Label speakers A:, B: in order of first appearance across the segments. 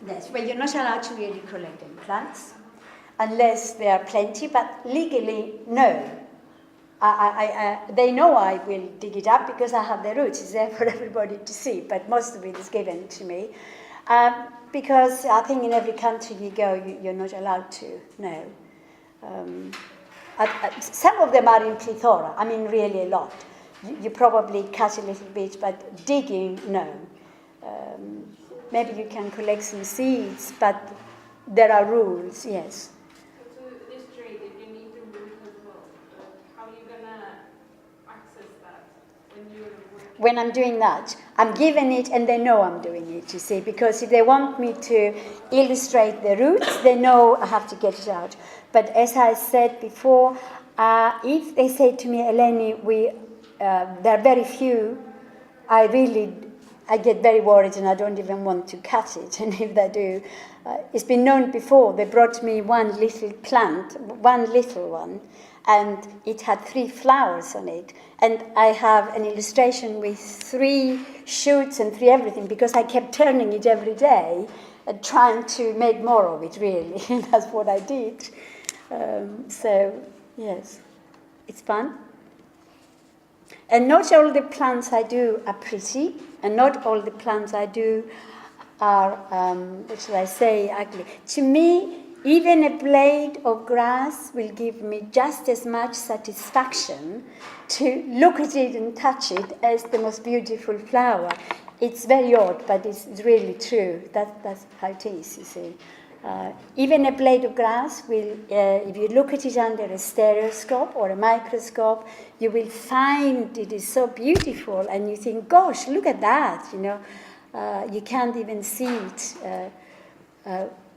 A: Yes, well, you're not allowed to really collect any plants unless there are plenty, but legally, no. They know I will dig it up because I have the roots. It's there for everybody to see, but most of it is given to me. Because I think in every country you go, you're not allowed to, no. Some of them are in plethora, I mean really a lot. You probably cut a little bit, but digging, no. Maybe you can collect some seeds, but there are rules, yes.
B: So to illustrate, if you need the root as well, how are you going to access that when you're working?
A: When I'm doing that, I'm given it and they know I'm doing it, you see, because if they want me to illustrate the roots, they know I have to get it out. But as I said before, if they say to me, Eleni, there are very few, I get very worried and I don't even want to cut it. And if they do, it's been known before. They brought me one little plant, one little one, and it had 3 flowers on it. And I have an illustration with 3 shoots and 3 everything because I kept turning it every day and trying to make more of it, really. And that's what I did. So, yes, it's fun. And not all the plants I do are pretty, and not all the plants I do are, what should I say, ugly. To me, even a blade of grass will give me just as much satisfaction to look at it and touch it as the most beautiful flower. It's very odd, but it's really true. That's how it is, you see. Even a blade of grass will, if you look at it under a stereoscope or a microscope, you will find it is so beautiful, and you think, gosh, look at that, you know. You can't even see it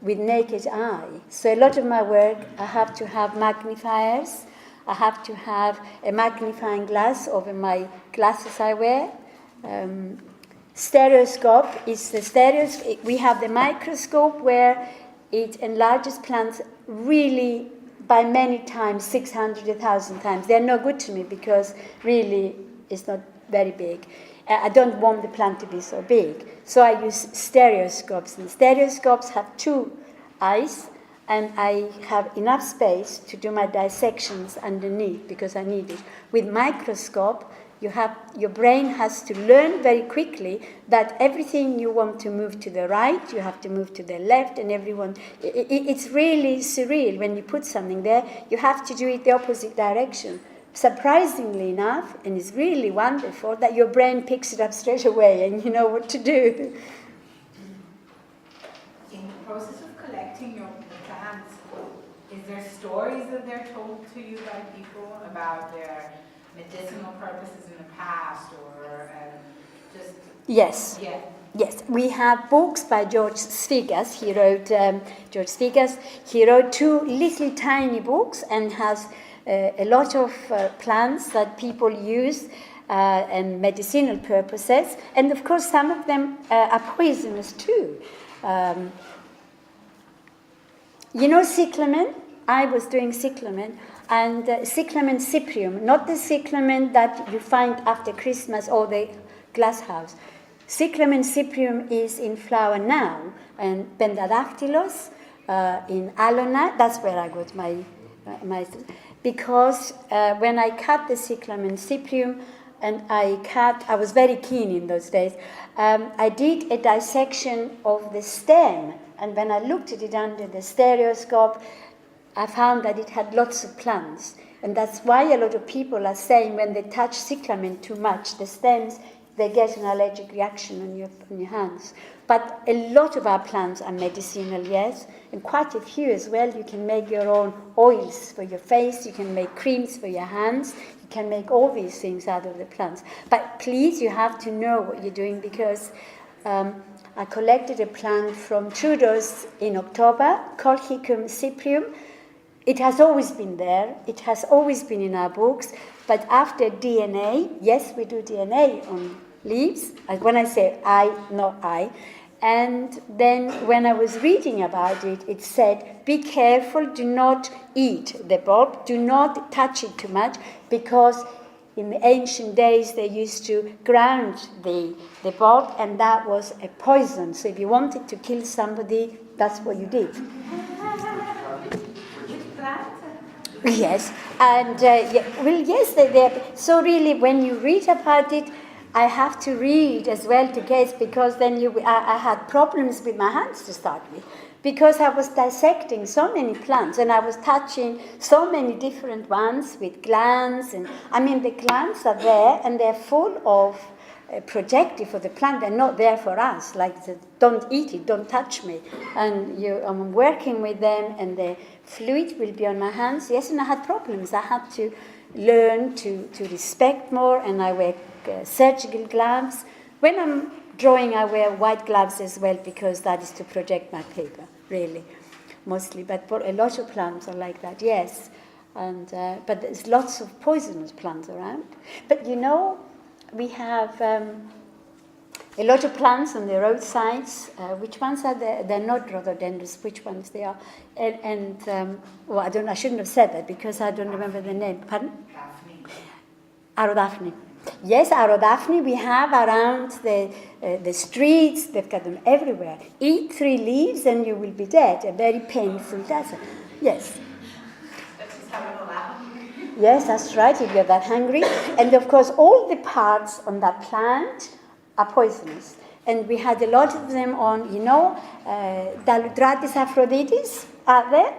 A: with naked eye. So a lot of my work, I have to have magnifiers. I have to have a magnifying glass over my glasses I wear. Stereoscope is the stereoscope. We have the microscope where it enlarges plants really by many times, 600, 1,000 times. They're no good to me because really it's not very big. I don't want the plant to be so big. So I use stereoscopes. And stereoscopes have 2 eyes, and I have enough space to do my dissections underneath because I need it. With microscope, your brain has to learn very quickly that everything you want to move to the right, you have to move to the left, and it's really surreal when you put something there. You have to do it the opposite direction. Surprisingly enough, and it's really wonderful, that your brain picks it up straight away and you know what to do.
C: In the process of collecting your plants, is there stories that they're told to you by people about their medicinal purposes in the past, or just...
A: Yes.
C: Yeah.
A: Yes, we have books by George Svigas. He wrote 2 little tiny books and has a lot of plants that people use and medicinal purposes. And of course, some of them are poisonous too. You know cyclamen? I was doing cyclamen. And cyclamen cyprium, not the cyclamen that you find after Christmas or the glass house. Cyclamen cyprium is in flower now, and Bendadactylos in Alona. That's where I got my because when I cut the cyclamen cyprium, and I was very keen in those days. I did a dissection of the stem, and when I looked at it under the stereoscope, I found that it had lots of plants. And that's why a lot of people are saying when they touch cyclamen too much, the stems, they get an allergic reaction on your hands. But a lot of our plants are medicinal, yes, and quite a few as well. You can make your own oils for your face, you can make creams for your hands, you can make all these things out of the plants. But please, you have to know what you're doing, because I collected a plant from Trudeau's in October, Colchicum cyprium. It has always been there. It has always been in our books. But after DNA, yes, we do DNA on leaves. When I say I, not I. And then when I was reading about it, it said, be careful, do not eat the bulb, do not touch it too much, because in the ancient days they used to ground the bog, and that was a poison. So if you wanted to kill somebody, that's what you did.
C: Which plant?
A: Yes, and yes, so really when you read about it, I have to read as well to guess, because then I had problems with my hands to start with, because I was dissecting so many plants and I was touching so many different ones with glands, and I mean the glands are there and they're full of projective for the plant. They're not there for us, like don't eat it, don't touch me, and I'm working with them and the fluid will be on my hands. Yes, and I had problems. I had to learn to respect more, and I wear surgical gloves. When I'm drawing, I wear white gloves as well, because that is to project my paper, really, mostly. But for a lot of plants are like that, yes. And but there's lots of poisonous plants around. But we have a lot of plants on the roadsides. Which ones are there? They're not rhododendrons. Which ones they are? Well, I shouldn't have said that because I don't remember the name. Pardon?
C: Daphne.
A: Arodaphne. Yes, Arodaphne we have around the streets. They've got them everywhere. Eat 3 leaves and you will be dead. A very painful death. Yes.
C: Let's just have it all out.
A: Yes, that's right, if you're that hungry. And of course, all the parts on that plant are poisonous. And we had a lot of them on, Daludratis aphroditeis out there.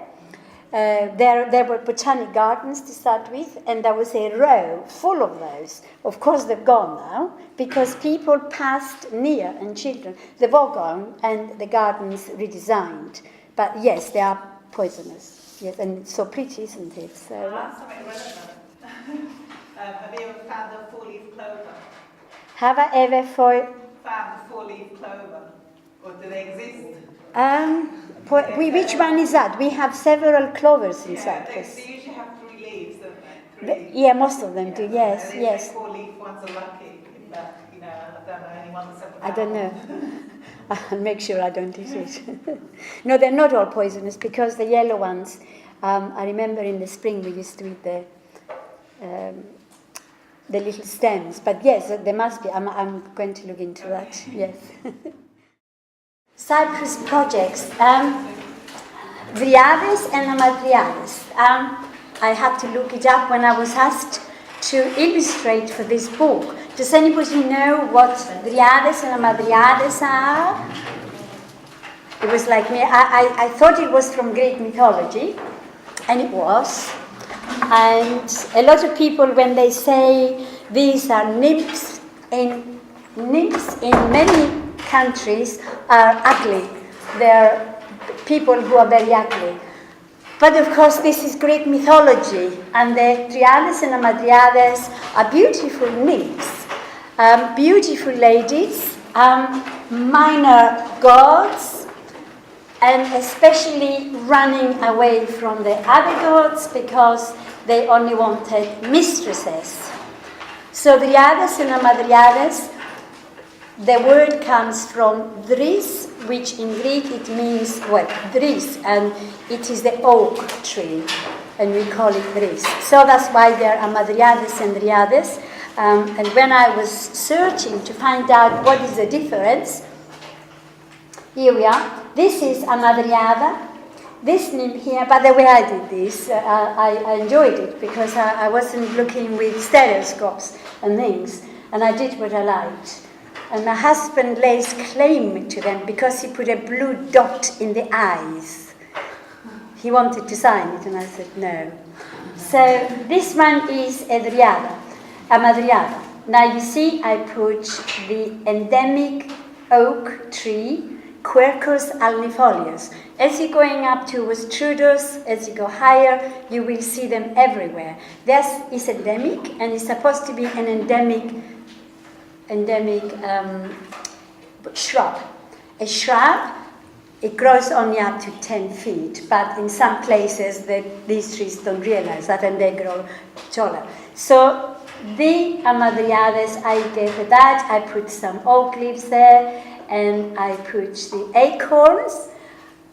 A: There were botanic gardens to start with, and there was a row full of those. Of course, they've gone now, because people passed near, and children. They've all gone, and the gardens redesigned. But yes, they are poisonous. Yes, and it's so pretty, isn't it? So,
C: Something relevant. Have you ever found a 4-leaf clover?
A: have I ever
C: Found a 4-leaf clover? Or do they exist?
A: which one is that? We have several clovers in
C: Yeah,
A: Cyprus.
C: they usually have 3 leaves, don't they? 3
A: Yeah, most of them do. Yes,
C: and
A: yes.
C: 4-leaf ones are lucky. But, I don't know anyone that's ever
A: I don't know.
C: found
A: I'll make sure I don't eat it. No, they're not all poisonous, because the yellow ones, I remember in the spring we used to eat the little stems. But yes, there must be. I'm going to look into that. Yes. Cyprus projects. Dryades and Amadryades. I had to look it up when I was asked to illustrate for this book. Does anybody know what Dryades and Amadryades are? It was like me. I thought it was from Greek mythology, and it was. And a lot of people, when they say these are nymphs in many countries are ugly. They're people who are very ugly. But of course, this is Greek mythology, and the Dryades and Amadryades are beautiful nymphs, beautiful ladies, minor gods, and especially running away from the other gods because they only wanted mistresses. So Dryades and Amadryades, the word comes from dris, which in Greek it means, dris, and it is the oak tree, and we call it dris. So that's why there are Amadryades and Dryades. And when I was searching to find out what is the difference, here we are. This is Amadryada. This nymph here, by the way I did this, I enjoyed it because I wasn't looking with stereoscopes and things, and I did what I liked. And my husband lays claim to them because he put a blue dot in the eyes. He wanted to sign it, and I said no. So this one is a Amadryada. Now you see I put the endemic oak tree, Quercus alnifolius. As you're going up towards Troodos, as you go higher, you will see them everywhere. This is endemic, and it's supposed to be an endemic shrub. A shrub, it grows only up to 10 feet, but in some places these trees don't realize that, and they grow taller. So the Amadryades, I gave it that. I put some oak leaves there, and I put the acorns,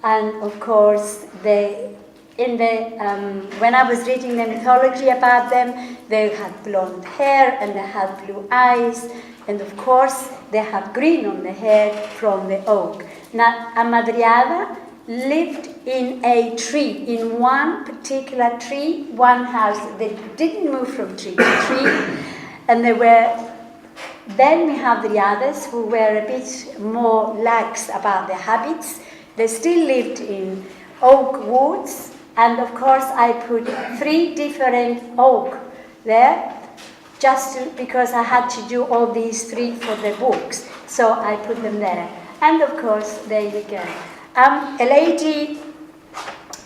A: and of course the when I was reading the mythology about them, they had blonde hair and they had blue eyes, and of course they have green on the hair from the oak. Now, a madriada lived in a tree, in one particular tree, one house. They didn't move from tree to tree, and then we have the others who were a bit more lax about their habits. They still lived in oak woods, and of course I put 3 different oak there, because I had to do all these 3 for the books. So I put them there. And of course, there you go. A lady,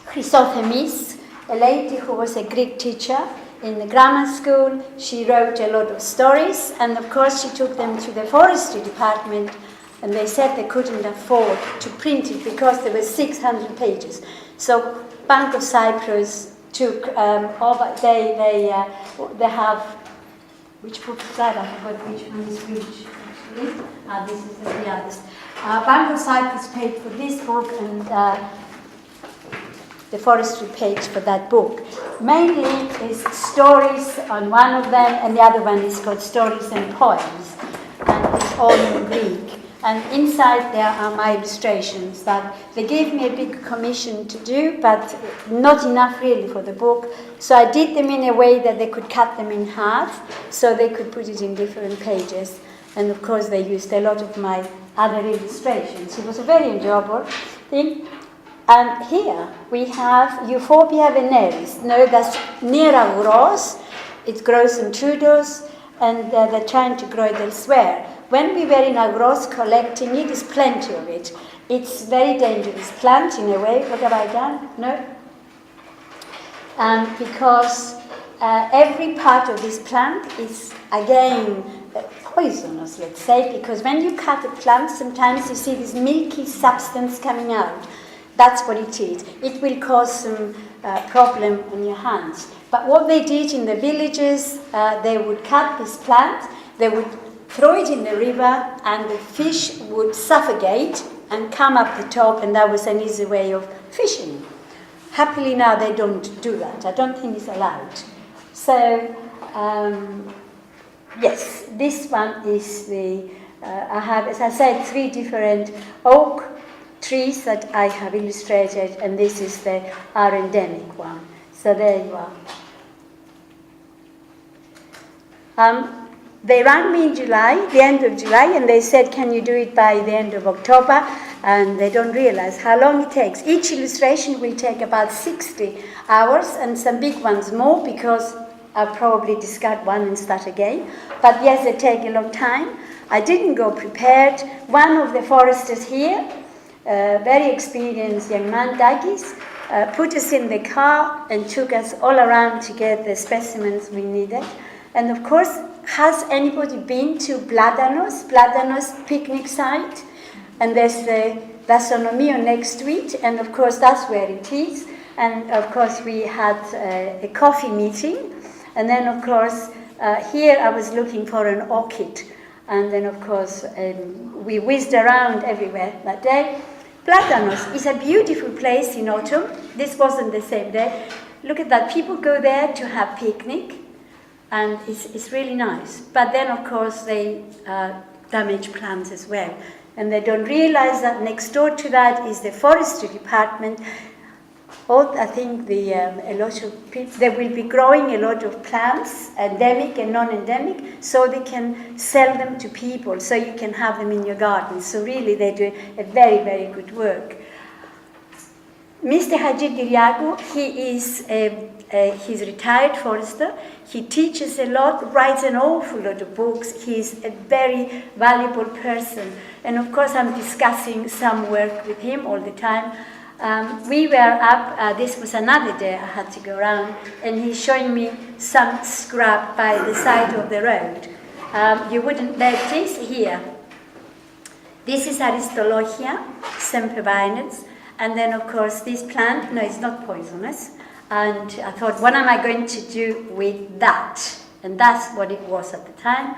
A: Chrysothemis, a lady who was a Greek teacher in the grammar school, she wrote a lot of stories, and of course she took them to the forestry department, and they said they couldn't afford to print it because there were 600 pages. So Bank of Cyprus took they have, which book is that? I forgot which one is which actually. This is the others. Bank of Cyprus paid for this book, and the forestry paid for that book. Mainly is stories on one of them, and the other one is called Stories and Poems, and it's all in Greek. And inside there are my illustrations that they gave me a big commission to do, but not enough really for the book. So I did them in a way that they could cut them in half, so they could put it in different pages. And of course they used a lot of my other illustrations. It was a very enjoyable thing. And here we have Euphorbia veneris. No, that's near Agros. It grows in Troodos, and they're trying to grow it elsewhere. When we were in Agros collecting it, there's plenty of it. It's very dangerous plant in a way. What have I done? No? Because every part of this plant is, again, poisonous, let's say, because when you cut a plant, sometimes you see this milky substance coming out. That's what it is. It will cause some problem on your hands. But what they did in the villages, they would cut this plant, they would throw it in the river, and the fish would suffocate and come up the top, and that was an easy way of fishing. Happily now they don't do that. I don't think it's allowed. So, yes, this one is I have, as I said, 3 different oak trees that I have illustrated, and this is our endemic one. So there you are. They rang me in July, the end of July, and they said, can you do it by the end of October? And they don't realize how long it takes. Each illustration will take about 60 hours, and some big ones more, because I'll probably discard one and start again. But yes, they take a long time. I didn't go prepared. One of the foresters here, very experienced young man, Dagis, put us in the car and took us all around to get the specimens we needed. And of course, has anybody been to Platanos picnic site? And there's the Gastronomio next to it, and of course that's where it is. And of course we had a coffee meeting, and then of course here I was looking for an orchid, and then of course we whizzed around everywhere that day. Platanos is a beautiful place in autumn. This wasn't the same day. Look at that, people go there to have picnic, and it's really nice. But then of course they damage plants as well. And they don't realize that next door to that is the forestry department. I think a lot of people, they will be growing a lot of plants, endemic and non-endemic, so they can sell them to people, so you can have them in your garden. So really they do a very, very good work. Mr. Haji Giriagu, he's a retired forester. He teaches a lot, writes an awful lot of books. He's a very valuable person. And of course, I'm discussing some work with him all the time. We were up, this was another day I had to go around, and he's showing me some scrub by the side of the road. You wouldn't notice here. This is Aristolochia, sempervirens. And then, of course, this plant, no, it's not poisonous. And I thought, what am I going to do with that? And that's what it was at the time.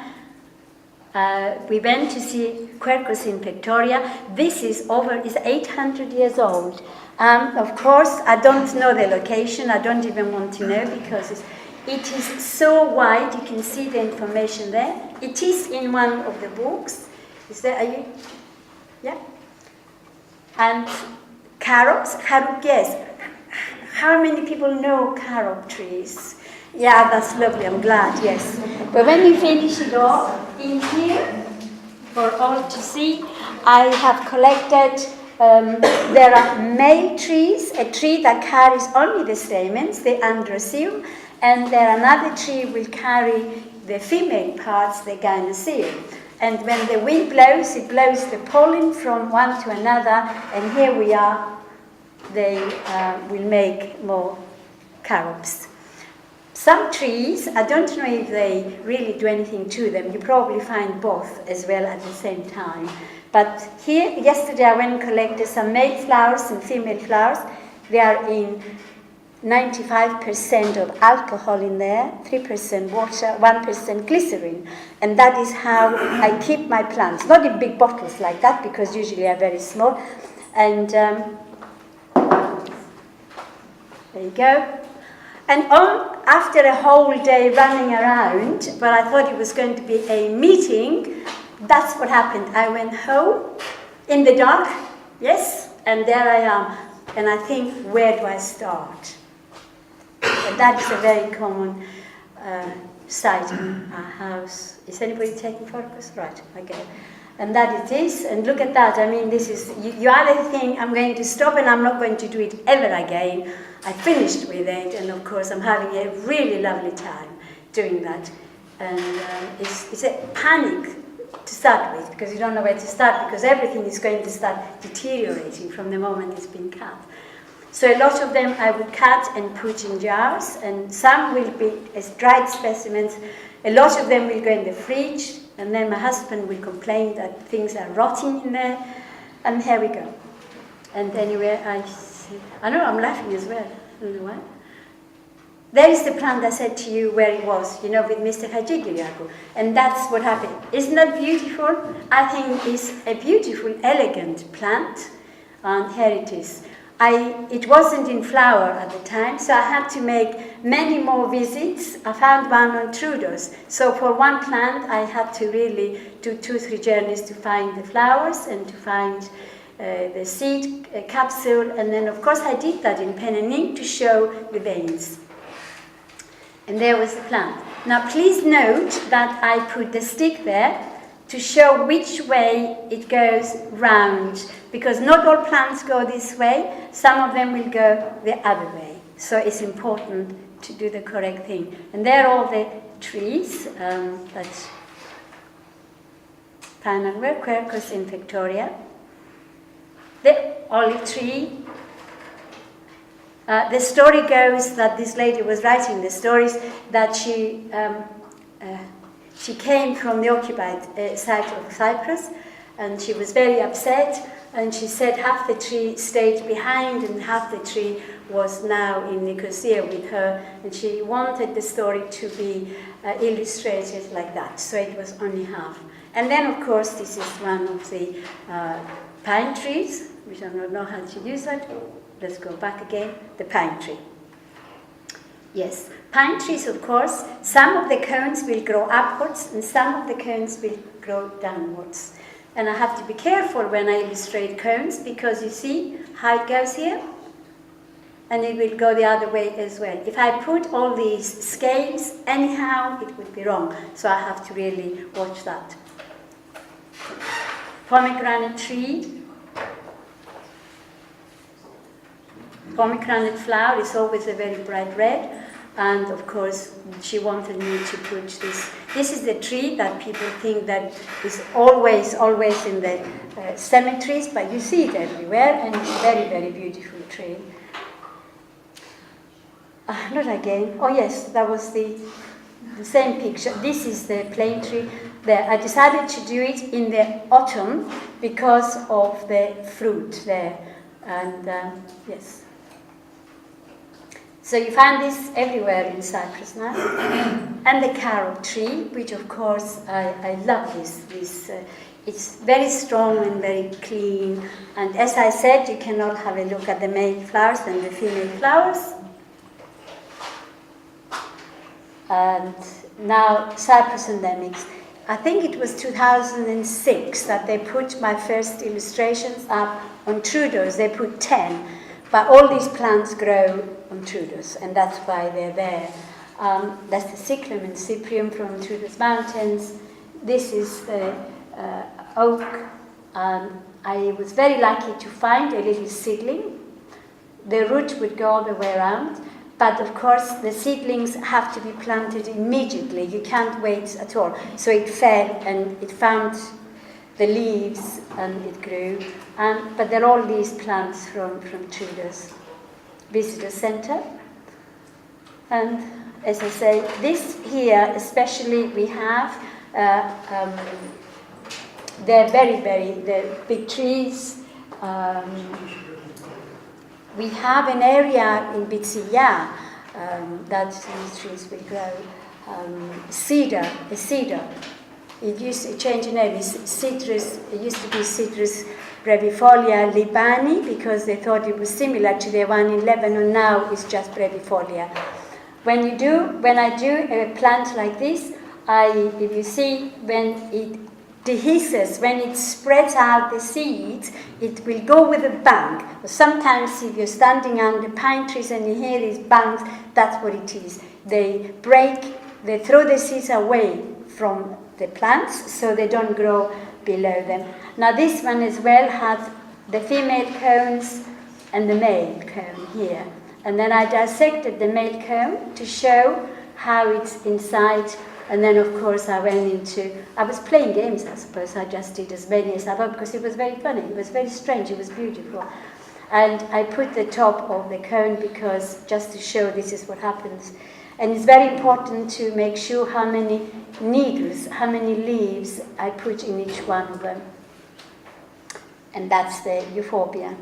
A: We went to see Quercus in Victoria. This is 800 years old. Of course, I don't know the location. I don't even want to know because it is so wide. You can see the information there. It is in one of the books. Is there? Are you? Yeah. And carobs. Yes. How many people know carob trees? Yeah, that's lovely. I'm glad. Yes. But when you finish it off in here for all to see, I have collected. There are male trees, a tree that carries only the stamens, the androecium, and there another tree will carry the female parts, the gynoecium. And when the wind blows, it blows the pollen from one to another, and here we are, they will make more carobs. Some trees, I don't know if they really do anything to them. You probably find both as well at the same time. But here, yesterday I went and collected some male flowers and female flowers. They are in 95% of alcohol in there, 3% water, 1% glycerin. And that is how I keep my plants. Not in big bottles like that, because usually they're very small. And there you go. And after a whole day running around, but I thought it was going to be a meeting, that's what happened. I went home in the dark, yes, and there I am. And I think, where do I start? And that is a very common sight in our house. Is anybody taking photos? Right, okay. And that it is, and look at that. I mean, this is, you either think I'm going to stop and I'm not going to do it ever again. I finished with it, and of course I'm having a really lovely time doing that. And it's a panic to start with, because you don't know where to start, because everything is going to start deteriorating from the moment it's been cut. So a lot of them I would cut and put in jars, and some will be as dried specimens. A lot of them will go in the fridge, and then my husband will complain that things are rotting in there, and here we go. And anyway, I know I'm laughing as well. I don't know why. There is the plant I said to you where it was, with Mr. Hajigiriaku. And that's what happened. Isn't that beautiful? I think it's a beautiful, elegant plant. And here it is. It wasn't in flower at the time, so I had to make many more visits. I found one on Trudeau's. So for one plant, I had to really do 2-3 journeys to find the flowers and to find the seed capsule. And then, of course, I did that in pen and ink to show the veins. And there was the plant. Now, please note that I put the stick there to show which way it goes round, because not all plants go this way. Some of them will go the other way. So it's important to do the correct thing. And there are all the trees. That's Panagua, Quercus in Victoria. The olive tree. The story goes that this lady was writing the stories that she came from the occupied site of Cyprus, and she was very upset, and she said half the tree stayed behind and half the tree was now in Nicosia with her, and she wanted the story to be illustrated like that, so it was only half. And then, of course, this is one of the pine trees, which I don't know how to use that. Let's go back again, the pine tree. Yes, pine trees, of course, some of the cones will grow upwards and some of the cones will grow downwards. And I have to be careful when I illustrate cones, because you see how it goes here? And it will go the other way as well. If I put all these scales anyhow, it would be wrong. So I have to really watch that. Pomegranate tree. Pomegranate flower is always a very bright red. And of course, she wanted me to put this. This is the tree that people think that is always in the cemeteries, but you see it everywhere, and it's a very, very beautiful tree. Not again. Oh yes, that was the same picture. This is the plane tree. There, I decided to do it in the autumn because of the fruit there, and yes. So you find this everywhere in Cyprus now. And the carob tree, which of course I love this it's very strong and very clean. And as I said, you cannot have a look at the male flowers and the female flowers. And now Cyprus endemics. I think it was 2006 that they put my first illustrations up on Trudeau's. They put 10, but all these plants grow on Trudeau's, and that's why they're there. That's the cyclamen and cyprium from Trudeau's mountains. This is the oak. I was very lucky to find a little seedling. The root would go all the way around. But of course, the seedlings have to be planted immediately. You can't wait at all. So it fell and it found the leaves and it grew. But there are all these plants from Trudeau's visitor center. And as I say, this here especially we have, they're they're big trees. We have an area in Bitsiya that these trees will grow. A cedar. It used to change the name. Citrus. It used to be Citrus brevifolia libani because they thought it was similar to the one in Lebanon. Now it's just brevifolia. When I do a plant like this, if you see when it dehisces, when it spreads out the seeds, it will go with a bang. Sometimes if you're standing under pine trees and you hear these bangs, that's what it is. They throw the seeds away from the plants so they don't grow below them. Now this one as well has the female cones and the male cone here. And then I dissected the male cone to show how it's inside. And then, of course, I was playing games, I suppose. I just did as many as I thought because it was very funny. It was very strange. It was beautiful. And I put the top of the cone because just to show this is what happens. And it's very important to make sure how many needles, how many leaves I put in each one of them. And that's the euphorbia.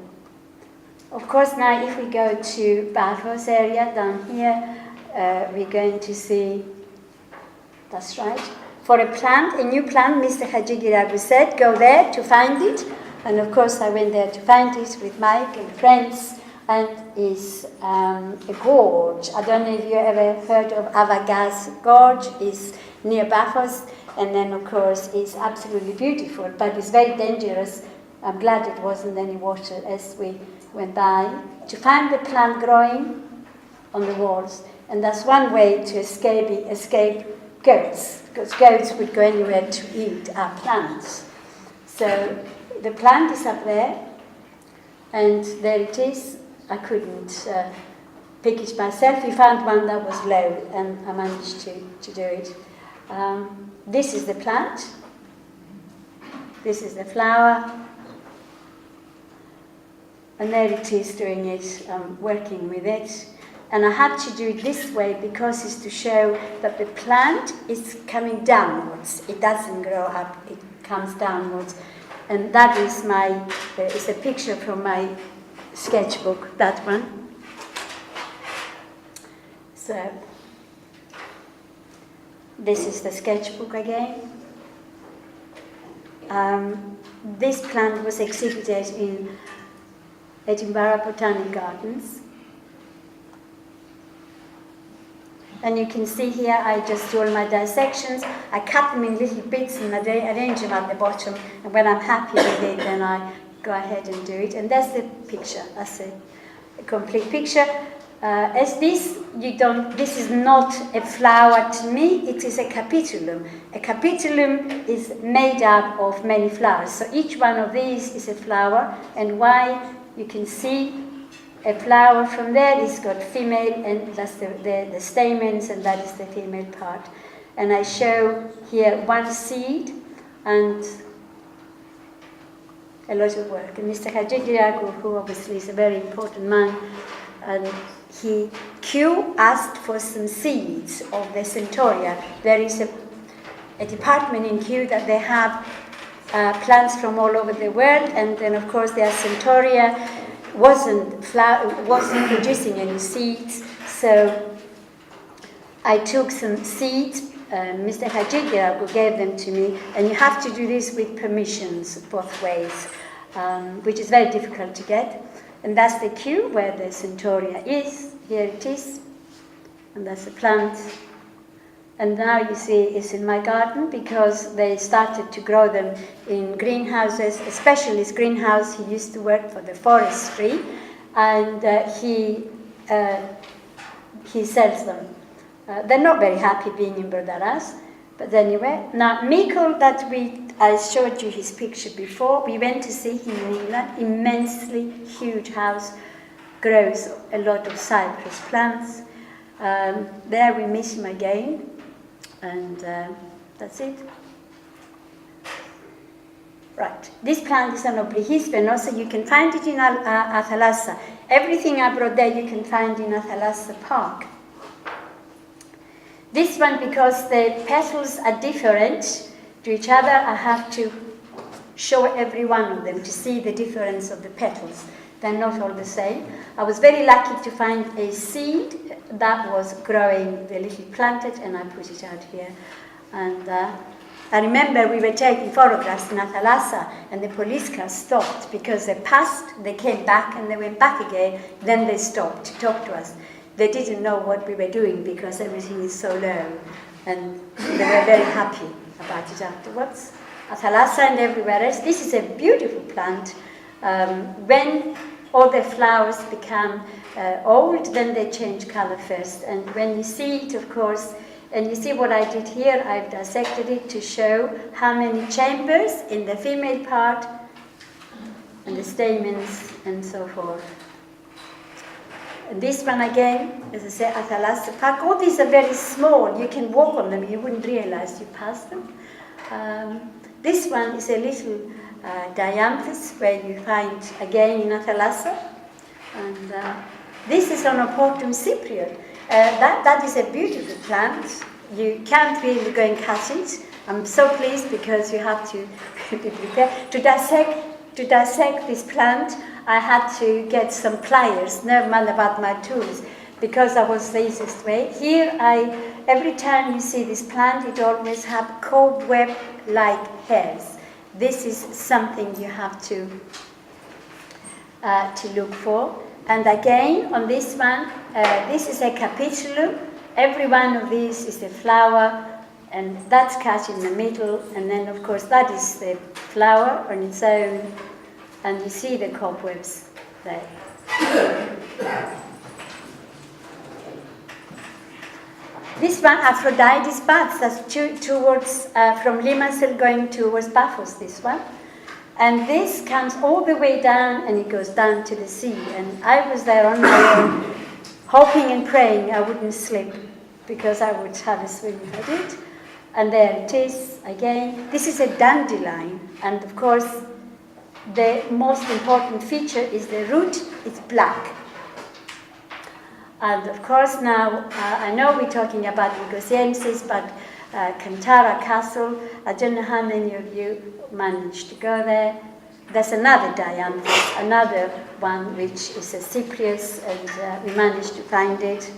A: Of course, now if we go to Bathos area down here, we're going to see. That's right. For a plant, a new plant, Mr. Hajigiragu said, go there to find it. And of course, I went there to find it with Mike and friends. And it's a gorge. I don't know if you ever heard of Avagaz Gorge. It's near Bathos. And then, of course, it's absolutely beautiful. But it's very dangerous. I'm glad it wasn't any water as we went by. To find the plant growing on the walls. And that's one way to escape goats, because goats would go anywhere to eat our plants. So the plant is up there, and there it is. I couldn't pick it myself. We found one that was low, and I managed to do it. This is the plant. This is the flower. And there it is doing it, working with it. And I had to do it this way because it's to show that the plant is coming downwards. It doesn't grow up, it comes downwards. And that is it's a picture from my sketchbook, that one. So, this is the sketchbook again. This plant was exhibited in Edinburgh Botanic Gardens. And you can see here, I just do all my dissections. I cut them in little bits and I arrange them at the bottom. And when I'm happy with it, then I go ahead and do it. And that's the picture. That's a complete picture. This is not a flower to me. It is a capitulum. A capitulum is made up of many flowers. So each one of these is a flower. And why you can see a flower from there is got female, and that's the stamens, and that is the female part. And I show here one seed and a lot of work. And Mr. Hajigiragu, who obviously is a very important man, and Q asked for some seeds of the centaurea. There is a department in Q that they have plants from all over the world, and then of course their centaurea wasn't producing any seeds, So I took some seeds. Mr. Hajigiragu gave them to me, and you have to do this with permissions both ways, which is very difficult to get. And that's the queue where the centaurea is. Here it is, and that's the plant. And now you see it's in my garden because they started to grow them in greenhouses, a specialist greenhouse. He used to work for the forestry, and he sells them. They're not very happy being in Bordaras, but anyway. Now, Mikkel, I showed you his picture before. We went to see him in England. Immensely huge house, grows a lot of cypress plants. There we miss him again, and that's it. Right, this plant is an oblihispe, also you can find it in Athalassa. Everything I brought there you can find in Athalassa Park. This one, because the petals are different to each other, I have to show every one of them to see the difference of the petals. They're not all the same. I was very lucky to find a seed that was growing, the little planted, and I put it out here. And I remember we were taking photographs in Athalassa, and the police car stopped because they passed, they came back, and they went back again. Then they stopped to talk to us. They didn't know what we were doing because everything is so low, and they were very happy about it afterwards. Athalassa and everywhere else. This is a beautiful plant. When all the flowers become old, then they change color first. And when you see it, of course, and you see what I did here, I've dissected it to show how many chambers in the female part, and the stamens, and so forth. And this one again, as I say, Athalassa Park. All these are very small. You can walk on them. You wouldn't realize you passed them. This one is a little dianthus, where you find again in Athalassa. And this is Onopotum cypriot. That is a beautiful plant. You can't really go and cut it. I'm so pleased because you have to be prepared. To dissect this plant, I had to get some pliers, never mind about my tools, because that was the easiest way. Here, every time you see this plant, it always has cobweb-like hairs. This is something you have to look for. And again, on this one, this is a capitulum. Every one of these is a flower, and that's cut in the middle. And then, of course, that is the flower on its own. And you see the cobwebs there. This one, Aphrodite's buds, that's towards, from Limassol going towards Paphos, this one. And this comes all the way down, and it goes down to the sea. And I was there on my own, hoping and praying I wouldn't slip, because I would have a swim if I did. And there it is, again. This is a dandelion, and of course, the most important feature is the root. It's black. And of course now, I know we're talking about Lugosiensis, but Kantara Castle, I don't know how many of you managed to go there. There's another dianthus, another one which is a cypress, and we managed to find it.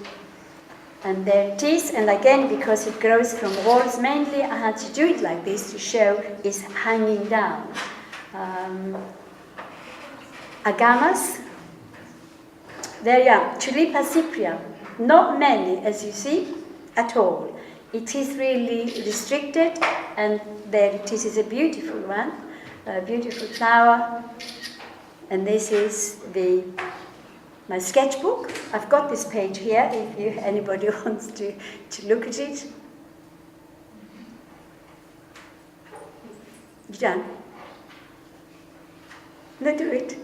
A: And there it is, and again, because it grows from walls mainly, I had to do it like this to show it's hanging down. Agamas, there you are, Tulipa cypria, not many as you see at all. It is really restricted, and there it is a beautiful one, a beautiful flower. And this is my sketchbook. I've got this page here if anybody wants to look at it. You done? No, do it.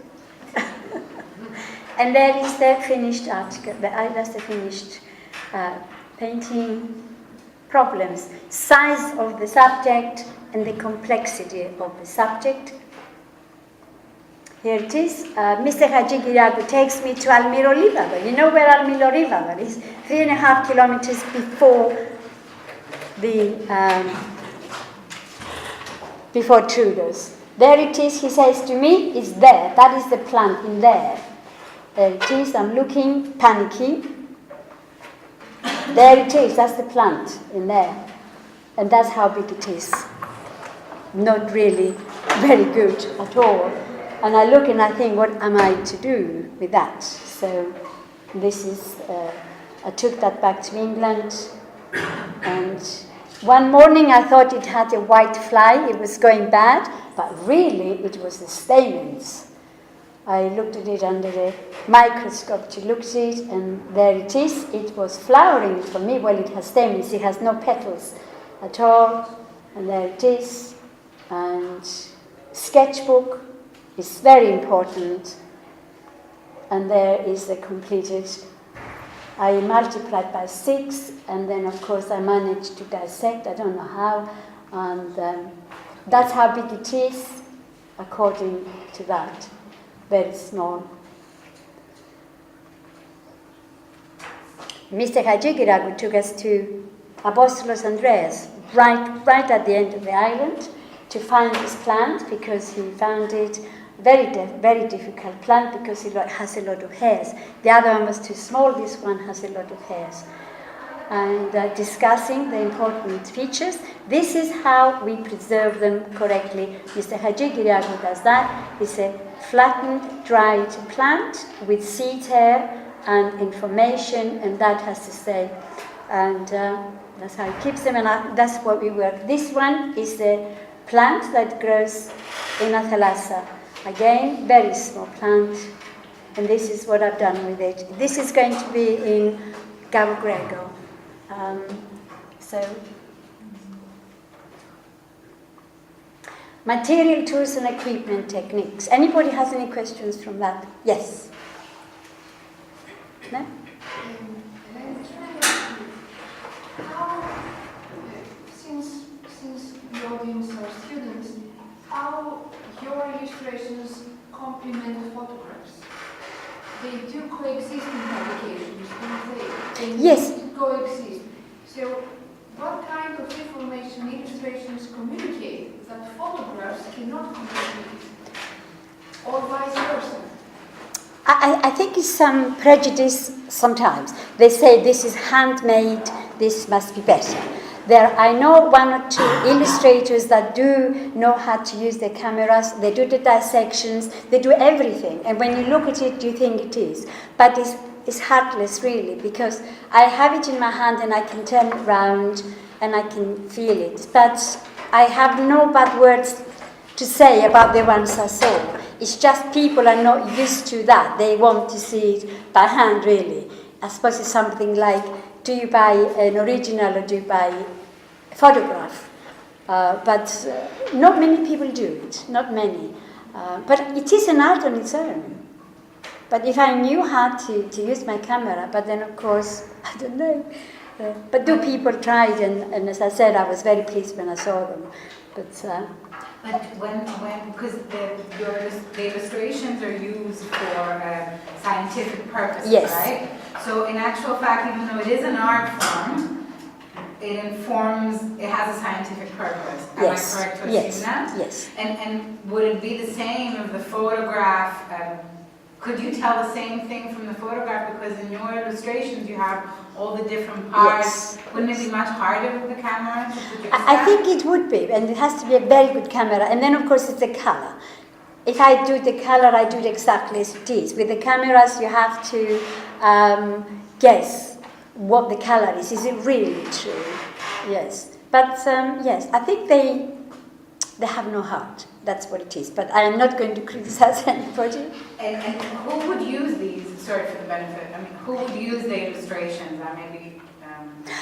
A: And there is the finished article, that's the finished painting. Problems, size of the subject and the complexity of the subject. Here it is. Mr. Hajigiragu takes me to Almiro River. You know where Almiro River is? 3.5 kilometers before Truders. There it is, he says to me, it's there. That is the plant in there. There it is, I'm looking, panicky. There it is, that's the plant in there. And that's how big it is. Not really very good at all. And I look and I think, what am I to do with that? So this is, I took that back to England, and one morning I thought it had a white fly, it was going bad, but really it was the stamens. I looked at it under the microscope to look at it, and there it is. It was flowering for me. Well, it has stamens, it has no petals at all, and there it is. And sketchbook is very important, and there is the completed. I multiplied by 6, and then of course I managed to dissect, I don't know how, and that's how big it is according to that, very small. Mr. Hajigiragu took us to Apostolos Andreas, right at the end of the island, to find this plant, because he found it very difficult plant, because it has a lot of hairs. The other one was too small, this one has a lot of hairs. And discussing the important features. This is how we preserve them correctly. Mr. Hajigiragu does that. It's a flattened, dried plant with seed hair and information, and that has to stay. And that's how he keeps them, and that's what we work. This one is the plant that grows in Athalassa. Again, very small plant, and this is what I've done with it. This is going to be in Cabo Grego. Material, tools, and equipment techniques. Anybody has any questions from that? Yes? No?
D: How, since the audience are students, how your illustrations complement the photographs? They do coexist in publications, don't they? They
A: Yes.
D: coexist. So, what kind of information illustrations communicate that photographs cannot communicate, or vice versa?
A: I think it's some prejudice sometimes. They say this is handmade, this must be better. I know one or two illustrators that do know how to use their cameras, they do the dissections, they do everything. And when you look at it, you think it is. But it's heartless, really, because I have it in my hand and I can turn it around and I can feel it. But I have no bad words to say about the ones I saw. It's just people are not used to that. They want to see it by hand, really. I suppose it's something like, do you buy an original or do you buy a photograph? But not many people do it, not many. But it is an art on its own. But if I knew how to use my camera, but then of course, I don't know. But do people try it? And as I said, I was very pleased when I saw them.
C: But when because the illustrations are used for scientific purposes,
A: yes.
C: Right? So in actual fact, even though it is an art form, it has a scientific purpose. Am
A: Yes.
C: I correct to
A: Yes.
C: assume that?
A: Yes.
C: And would it be the same if the photograph, could you tell the same thing from the photograph? Because in your illustrations you have all the different parts.
A: Yes.
C: Wouldn't it be much harder with the camera to produce
A: I
C: that?
A: think it would be, and it has to be a very good camera. And then, of course, it's the color. If I do the color, I do it exactly as it is. With the cameras, you have to guess what the color is. Is it really true? Yes. But, yes, I think they have no heart. That's what it is. But I am not going to criticize anybody.
C: And who would use these, sorry for the benefit, I mean, who would use the illustrations?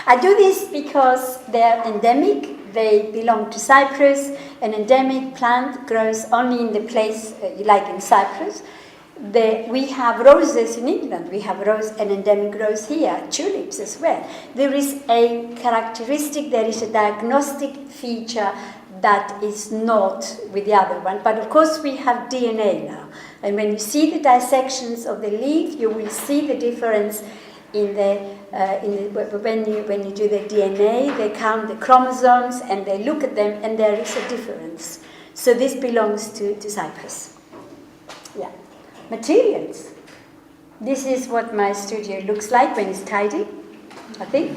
A: I do this because they're endemic. They belong to Cyprus. An endemic plant grows only in the place, like in Cyprus. We have roses in England. We have an endemic rose here, tulips as well. There is a characteristic, there is a diagnostic feature that is not with the other one. But of course we have DNA now. And when you see the dissections of the leaf, you will see the difference when you do the DNA, they count the chromosomes and they look at them and there is a difference. So this belongs to Cyprus. Yeah. Materials. This is what my studio looks like when it's tidy. I think.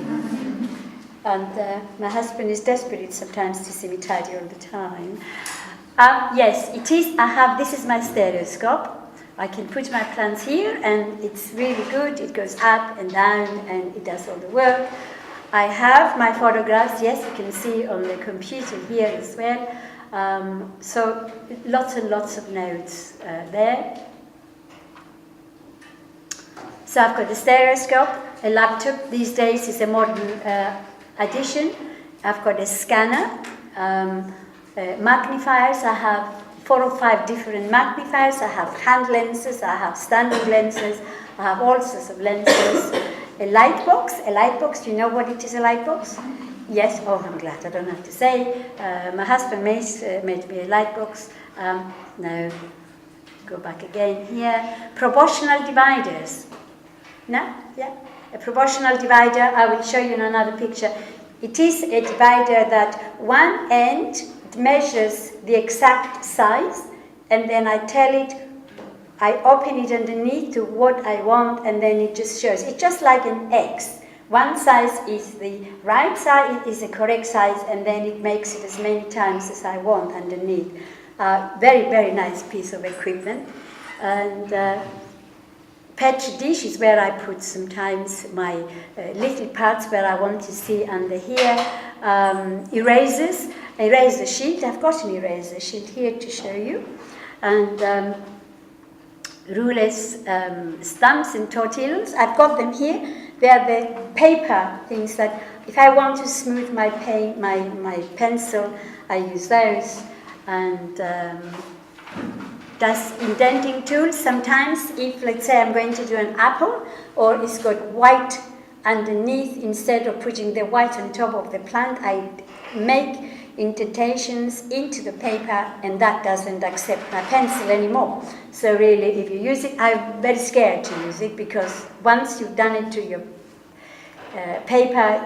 A: And my husband is desperate sometimes to see me tidy all the time. Yes, it is. This is my stereoscope. I can put my plants here, and it's really good. It goes up and down, and it does all the work. I have my photographs. Yes, you can see on the computer here as well. So lots and lots of notes there. So I've got the stereoscope, a laptop. These days is a modern addition. I've got a scanner, magnifiers. I have 4 or 5 different magnifiers. I have hand lenses. I have standing lenses. I have all sorts of lenses. A light box. A light box. Do you know what it is? A light box? Yes. Oh, I'm glad. I don't have to say. My husband made me a light box. No. Go back again here. Proportional dividers. No? Yeah. A proportional divider, I will show you in another picture. It is a divider that one end measures the exact size, and then I tell it, I open it underneath to what I want, and then it just shows. It's just like an X. One size is the right size, is the correct size, and then it makes it as many times as I want underneath. Very, very nice piece of equipment. And Petri dish is where I put sometimes my little parts where I want to see under here. Erasers, eraser sheet. I've got an eraser sheet here to show you. And rulers, stamps and tortillas. I've got them here. They are the paper things that if I want to smooth my pencil, I use those. And does indenting tools. Sometimes if, let's say, I'm going to do an apple, or it's got white underneath, instead of putting the white on top of the plant, I make indentations into the paper, and that doesn't accept my pencil anymore. So really, if you use it, I'm very scared to use it, because once you've done it to your paper,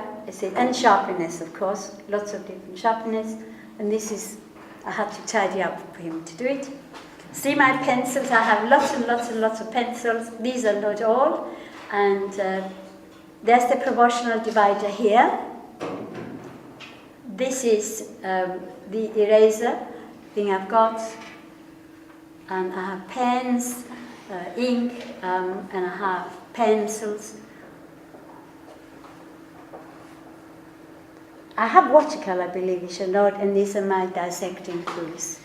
A: and sharpness, of course, lots of different sharpness, and this is, I had to tidy up for him to do it. See my pencils, I have lots and lots and lots of pencils. These are not all. And there's the proportional divider here. This is the eraser thing I've got. And I have pens, ink, and I have pencils. I have watercolor, believe it or not, and these are my dissecting tools.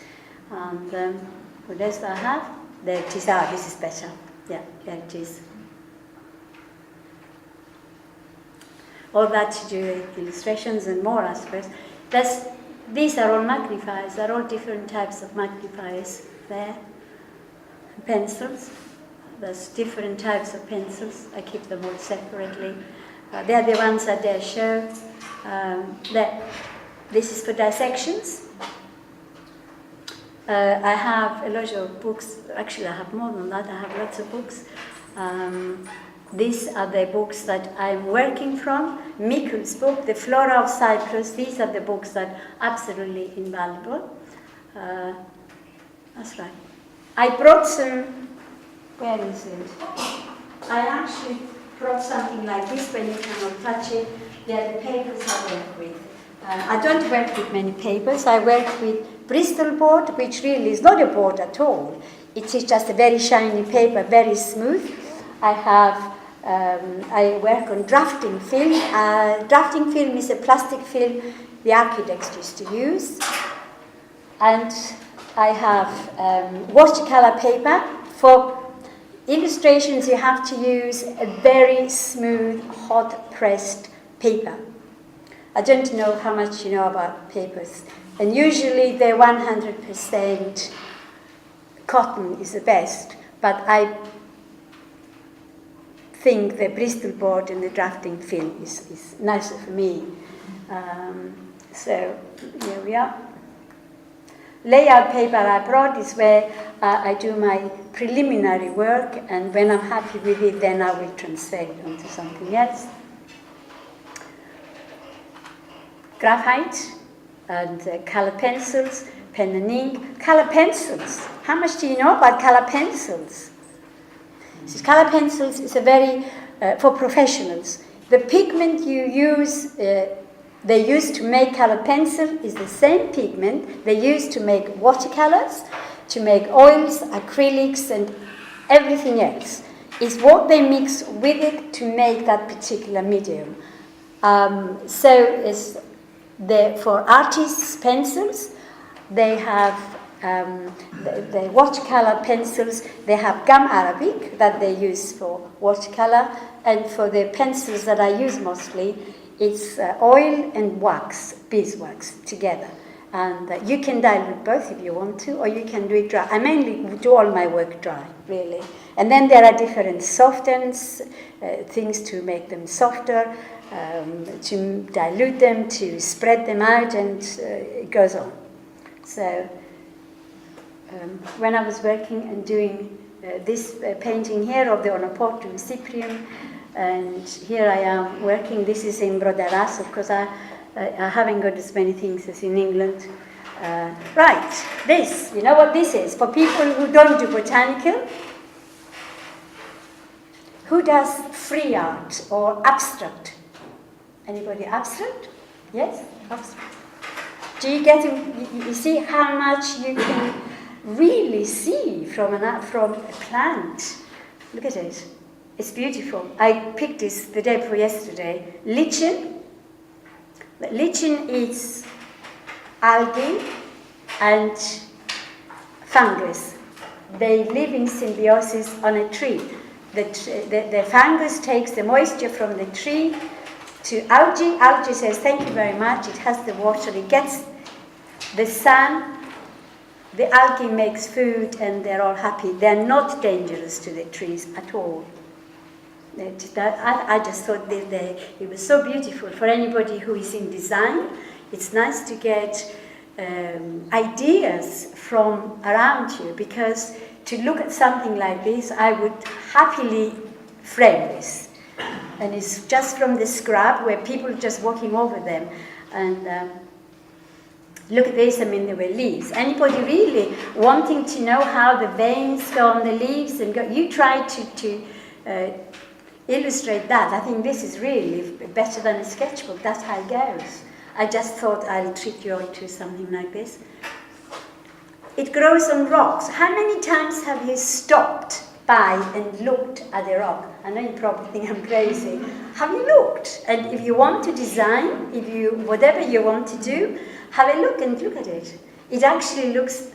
A: And what else do I have? There it is. Ah, this is better. Yeah, there it is. All that to do with illustrations and more, I suppose. These are all magnifiers. They're all different types of magnifiers there. Pencils. There's different types of pencils. I keep them all separately. They're the ones I dare show. This is for dissections. I have a lot of books. Actually, I have more than that. I have lots of books. These are the books that I'm working from. Miku's book, The Flora of Cyprus. These are the books that are absolutely invaluable. That's right. I brought some. Where is it? I actually brought something like this when you cannot touch it. They're the papers I work with. I don't work with many papers. I work with Bristol board, which really is not a board at all. It is just a very shiny paper, very smooth. I work on drafting film. Drafting film is a plastic film the architects used to use. And I have watercolor paper. For illustrations, you have to use a very smooth, hot pressed paper. I don't know how much you know about papers. And usually they're 100% cotton is the best. But I think the Bristol board and the drafting film is nicer for me. So here we are. Layout paper I brought is where I do my preliminary work, and when I'm happy with it, then I will transfer it onto something else. Graphite and color pencils, pen and ink. Color pencils. How much do you know about color pencils? So color pencils is a very, for professionals, The pigment you use, they use to make color pencil is the same pigment they use to make watercolors, to make oils, acrylics, and everything else. It's what they mix with it to make that particular medium. For artists' pencils, they have the watercolor pencils, they have gum arabic that they use for watercolor, and for the pencils that I use mostly, it's oil and wax, beeswax together. And you can dilute both if you want to, or you can do it dry. I mainly do all my work dry, really. And then there are different softens, things to make them softer, to dilute them, to spread them out, and it goes on. So when I was working and doing this painting here of the Onoportum cyprium, and here I am working, this is in Brodaras, of course I haven't got as many things as in England. Right, this, you know what this is? For people who don't do botanical, who does free art or abstract? Anybody abstract? Yes? Abstract. Do you get you see how much you can really see from a plant? Look at it. It's beautiful. I picked this the day before yesterday. Lichen. Lichen is algae and fungus. They live in symbiosis on a tree. The fungus takes the moisture from the tree to algae. Algae says, thank you very much. It has the water. It gets the sun. The algae makes food, and they're all happy. They're not dangerous to the trees at all. I just thought it was so beautiful for anybody who is in design. It's nice to get ideas from around you, because to look at something like this, I would happily frame this. And it's just from the scrub where people are just walking over them. And look at this, I mean, there were leaves. Anybody really wanting to know how the veins go on the leaves and go, you try to illustrate that. I think this is really better than a sketchbook. That's how it goes. I just thought I'll treat you onto something like this. It grows on rocks. How many times have you stopped by and looked at a rock? I know you probably think I'm crazy. Have you looked? And if you want to design, whatever you want to do, have a look and look at it. It actually looks.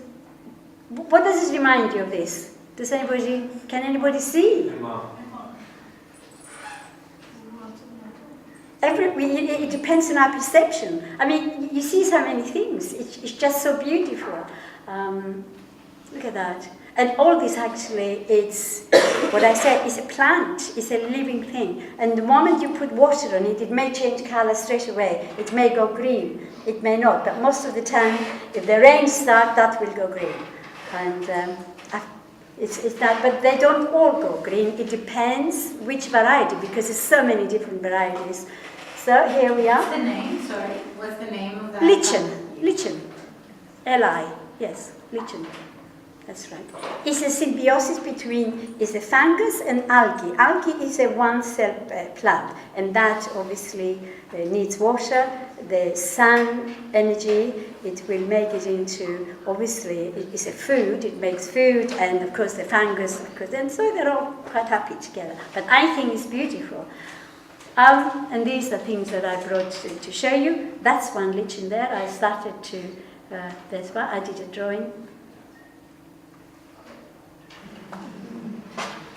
A: What does it remind you of this? Can anybody see? It depends on our perception. I mean, you see so many things. It's just so beautiful. Look at that. And all this actually, it's what I said, is a plant. It's a living thing. And the moment you put water on it, it may change color straight away. It may go green. It may not. But most of the time, if the rain starts, that will go green. And it's that. But they don't all go green. It depends which variety, because there's so many different varieties. So here we are.
C: What's the name? Sorry. What's the name of that?
A: Lichen. Li. Yes, lichen. That's right. It's a symbiosis between a fungus and algae. Algae is a one-cell plant, and that obviously needs water. The sun energy, it will make it into, obviously, it's a food. It makes food, and of course the fungus, and so they're all quite happy together. But I think it's beautiful. And these are things that I brought to show you. That's one lichen there. I started to, there's one, I did a drawing.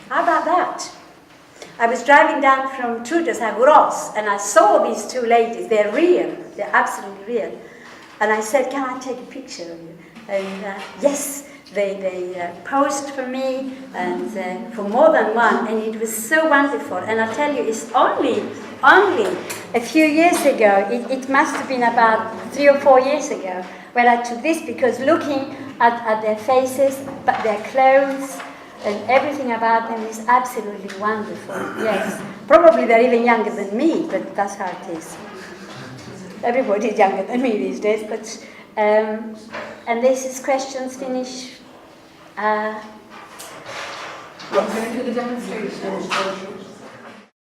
A: How about that? I was driving down from Trudas Aguros, and I saw these two ladies. They're real. They're absolutely real. And I said, can I take a picture of you? And yes, they posed for me, and for more than one, and it was so wonderful. And I tell you, it's only a few years ago, it must have been about 3 or 4 years ago, when I took this, because looking at their faces, but their clothes, and everything about them is absolutely wonderful. Yes, probably they're even younger than me, but that's how it is. Everybody's younger than me these days, but and this is questions finish.
C: I'm going to do the demonstration.